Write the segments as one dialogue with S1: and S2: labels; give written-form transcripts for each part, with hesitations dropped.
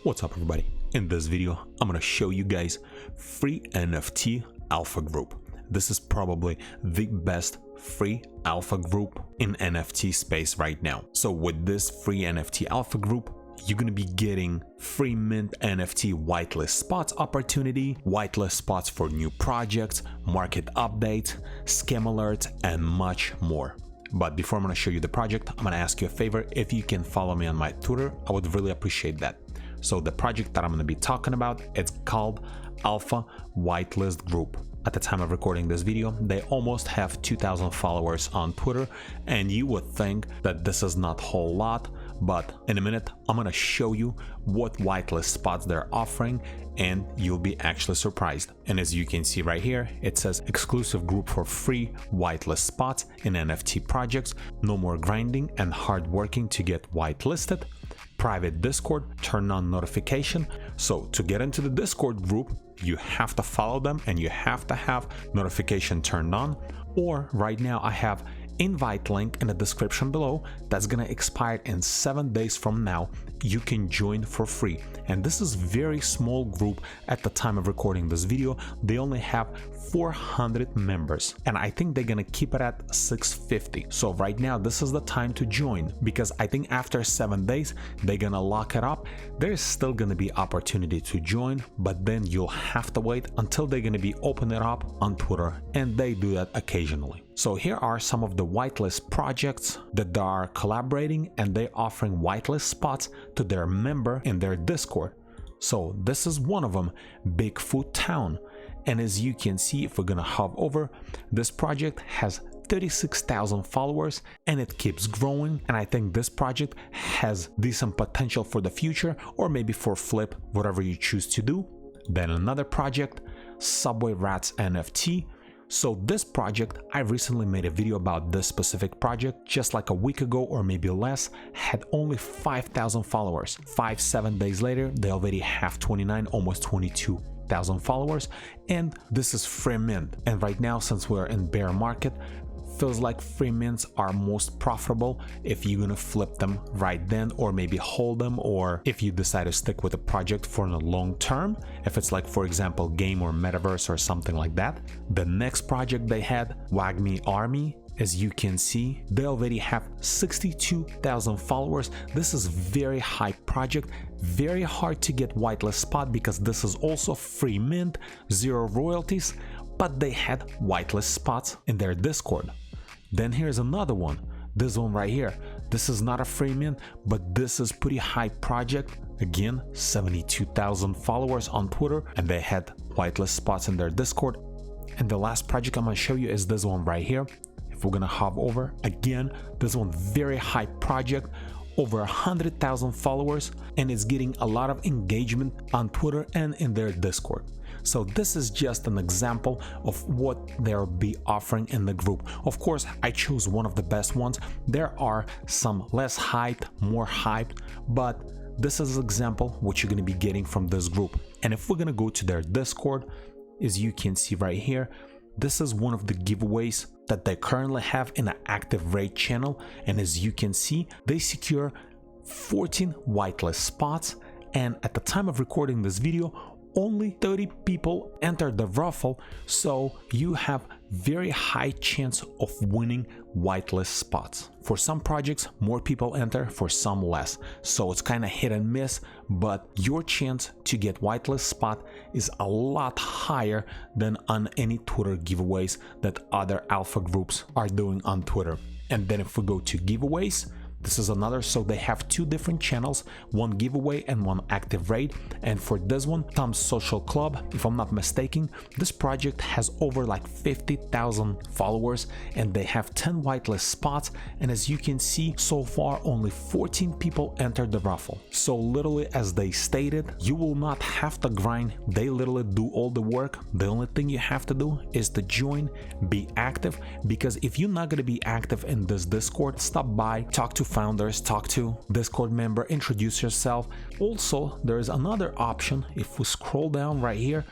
S1: What's up everybody? In this video, I'm gonna show you guys free NFT alpha group. This is probably the best free alpha group in NFT space right now. So with this free NFT alpha group, you're gonna be getting free mint NFT whitelist spots opportunity, whitelist spots for new projects, market updates, scam alerts, and much more. But before I'm gonna show you the project, I'm gonna ask you a favor. If you can follow me on my Twitter, I would really appreciate that. So the project that I'm going to be talking about, it's called Alpha Whitelist Group. At the time of recording this video, they almost have 2,000 followers on Twitter, and you would think that this is not a whole lot, but in a minute, I'm going to show you what whitelist spots they're offering, and you'll be actually surprised. And as you can see right here, it says exclusive group for free whitelist spots in NFT projects, no more grinding and hard working to get whitelisted. Private Discord, turn on notification. So to get into the Discord group, you have to follow them and you have to have notification turned on. Or right now I have invite link in the description below that's gonna expire in 7 days from now. You can join for free, and this is very small group. At the time of recording this video, they only have 400 members, and I think they're gonna keep it at 650. So right now this is the time to join, because I think after 7 days they're gonna lock it up. There's still gonna be opportunity to join, but then you'll have to wait until they're gonna be open it up on Twitter, and they do that occasionally. So here are some of the whitelist projects that they are collaborating, and they're offering whitelist spots to their member in their Discord. So this is one of them, Bigfoot Town. And as you can see, if we're gonna hover over, this project has 36,000 followers and it keeps growing. And I think this project has decent potential for the future, or maybe for flip, whatever you choose to do. Then another project, Subway Rats NFT. So this project, I recently made a video about this specific project just like a week ago or maybe less, had only 5,000 followers. 5-7 days later, they already have 29, almost 22,000 followers, and this is free mint. And right now, since we're in bear market, feels like free mints are most profitable if you're gonna flip them right then, or maybe hold them, or if you decide to stick with a project for the long term, if it's like, for example, game or metaverse or something like that. The next project they had, Wagme Army, as you can see, they already have 62,000 followers. This is very high project, very hard to get whitelist spot, because this is also free mint, 0 royalties, but they had whitelist spots in their Discord. Then here's another one, this one right here. This is not a free mint, but this is pretty high project. Again, 72,000 followers on Twitter, and they had whitelist spots in their Discord. And the last project I'm gonna show you is this one right here. If we're gonna hover over, again, this one very high project, over 100,000 followers, and it's getting a lot of engagement on Twitter and in their Discord. So this is just an example of what they'll be offering in the group. Of course, I chose one of the best ones. There are some less hyped, more hyped, but this is an example what you're going to be getting from this group. And if we're going to go to their Discord, as you can see right here, this is one of the giveaways that they currently have in an active raid channel. And as you can see, they secure 14 whitelist spots. And at the time of recording this video, only 30 people entered the raffle, so you have very high chance of winning whitelist spots. For some projects, more people enter, for some less, so it's kind of hit and miss, but your chance to get whitelist spot is a lot higher than on any Twitter giveaways that other alpha groups are doing on Twitter. And then if we go to giveaways, this is another, so they have 2 different channels, one giveaway and one active raid. And for this one, Tom's Social Club, if I'm not mistaken, this project has over like 50,000 followers, and they have 10 whitelist spots. And as you can see, so far only 14 people entered the raffle. So literally, as they stated, you will not have to grind. They literally do all the work. The only thing you have to do is to join, be active, because if you're not going to be active in this Discord, stop by, talk to founders, talk to Discord member, introduce yourself. Also, there is another option if we scroll down right here.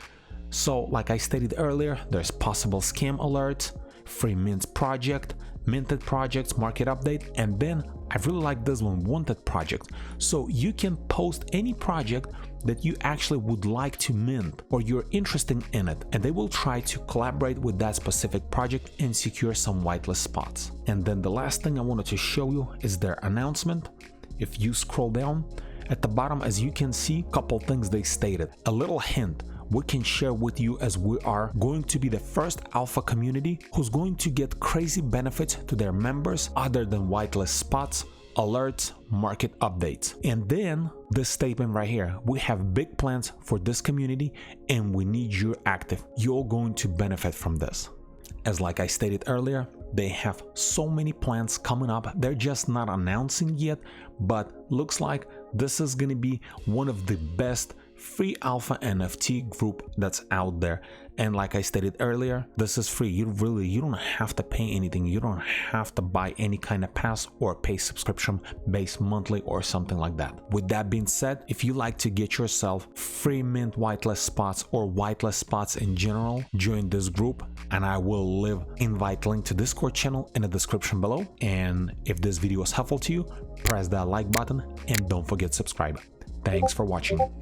S1: So like I stated earlier, there's possible scam alerts, free mint project, minted projects, market update, and then I really like this one, wanted project. So you can post any project that you actually would like to mint or you're interested in it, and they will try to collaborate with that specific project and secure some whitelist spots. And then the last thing I wanted to show you is their announcement. If you scroll down at the bottom, as you can see, a couple things they stated. A little hint we can share with you, as we are going to be the first alpha community who's going to get crazy benefits to their members other than whitelist spots, alerts, market updates. And then this statement right here, we have big plans for this community and we need you active. You're going to benefit from this. As like I stated earlier, they have so many plans coming up. They're just not announcing yet, but looks like this is going to be one of the best free alpha NFT group that's out there. And like I stated earlier, this is free. You don't have to pay anything. You don't have to buy any kind of pass or pay subscription based monthly or something like that. With that being said, if you like to get yourself free mint whitelist spots or whitelist spots in general, join this group, and I will leave invite link to Discord channel in the description below. And if this video was helpful to you, press that like button and don't forget to subscribe. Thanks for watching.